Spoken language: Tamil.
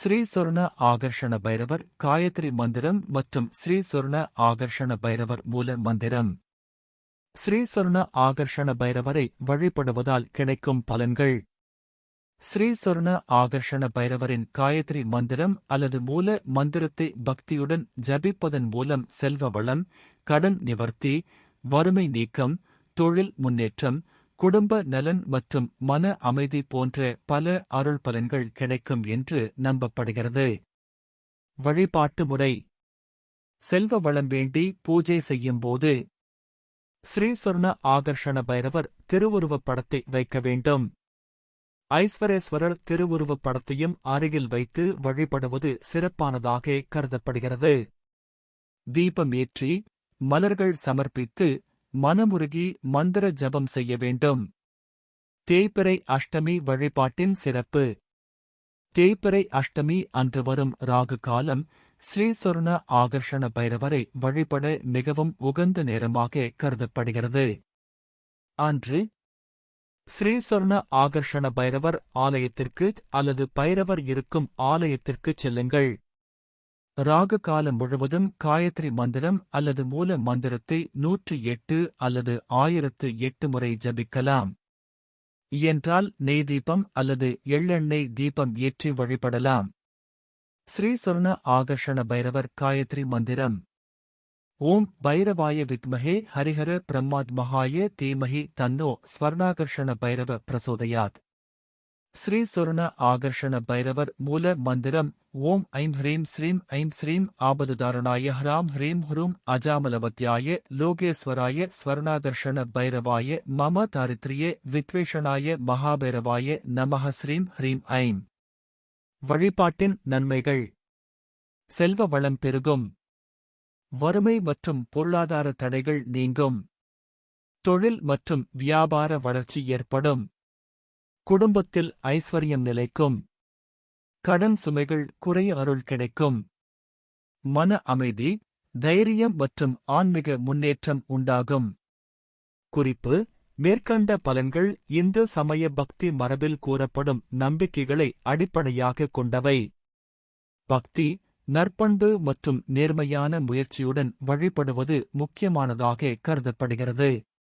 ஸ்ரீ சொர்ண ஆகர்ஷண பைரவர் காயத்ரி மந்திரம் மற்றும் ஸ்ரீ சொர்ண ஆகர்ஷண பைரவர் மூல மந்திரம். ஸ்ரீ சொர்ண ஆகர்ஷண பைரவரை வழிபடுவதால் கிடைக்கும் பலன்கள். ஸ்ரீ சொர்ண ஆகர்ஷண பைரவரின் காயத்ரி மந்திரம் அல்லது மூல மந்திரத்தை பக்தியுடன் ஜபிப்பதன் மூலம் செல்வ வளம், கடன் நிவர்த்தி, வறுமை நீக்கம், தொழில் முன்னேற்றம், குடும்ப நலன் மற்றும் மன அமைதி போன்ற பல அருள் பலன்கள் கிடைக்கும் என்று நம்பப்படுகிறது. வழிபாட்டு முறை. செல்வ வளம் வேண்டி பூஜை செய்யும்போது ஸ்ரீ சொர்ண ஆகர்ஷண பைரவர் திருவுருவப் படத்தை வைக்க வேண்டும். ஐஸ்வரேஸ்வரர் திருவுருவப் படத்தையும் அருகில் வைத்து வழிபடுவது சிறப்பானதாக கருதப்படுகிறது. தீபம் ஏற்றி மலர்கள் சமர்ப்பித்து மனமுருகி மந்திர ஜபம் செய்ய வேண்டும். தேய்பிறை அஷ்டமி வழிபாட்டின் சிறப்பு. தேய்பிறை அஷ்டமி அன்று வரும் ராகு காலம் ஸ்ரீ சொர்ண ஆகர்ஷண பைரவரை வழிபட மிகவும் உகந்த நேரமாக கருதப்படுகிறது. அன்று ஸ்ரீ சொர்ண ஆகர்ஷண பைரவர் ஆலயத்திற்கு அல்லது பைரவர் இருக்கும் ஆலயத்திற்குச் செல்லுங்கள். ராகு காலம் முழுவதும் காயத்ரி மந்திரம் அல்லது மூல மந்திரத்தை 108 அல்லது 1008 முறை ஜபிக்கலாம். இயன்றால் நெய் தீபம் அல்லது எள்ளெண்ணெய் தீபம் ஏற்றி வழிபடலாம். ஸ்ரீ சொர்ண ஆகர்ஷண பைரவர் காயத்ரி மந்திரம். ஓம் பைரவாய வித்மஹே ஹரிஹர பிரம்மாத்மஹாய தீமஹி தன்னோ ஸ்வர்ணாகர்ஷண பைரவ பிரசோதயாத். ஸ்ரீ சொர்ண ஆகர்ஷண பைரவர் மூல மந்திரம். ஓம் ஐம் ஹ்ரீம் ஸ்ரீம் ஐம் ஸ்ரீம் ஆபதுதாரணாய ஹ்ராம் ஹ்ரீம் ஹ்ரூம் அஜாமலவத்யாய லோகேஸ்வராய ஸ்வர்ணாகர்ஷண பைரவாய மம தாரித்ரிய வித்வேஷனாய மகாபைரவாய நமஹ ஸ்ரீம் ஹ்ரீம் ஐம். வழிபாட்டின் நன்மைகள். செல்வ வளம் பெருகும். வறுமை மற்றும் பொருளாதார தடைகள் நீங்கும். தொழில் மற்றும் வியாபார வளர்ச்சி ஏற்படும். குடும்பத்தில் ஐஸ்வர்யம் நிலைக்கும். கடன் சுமைகள் குறைய அருள் கிடைக்கும். மன அமைதி, தைரியம் மற்றும் ஆன்மீக முன்னேற்றம் உண்டாகும். குறிப்பு: மேற்கண்ட பலன்கள் இந்து சமய பக்தி மரபில் கூறப்படும் நம்பிக்கைகளை அடிப்படையாகக் கொண்டவை. பக்தி, நற்பண்பு மற்றும் நேர்மையான முயற்சியுடன் வழிபடுவது முக்கியமானதாக கருதப்படுகிறது.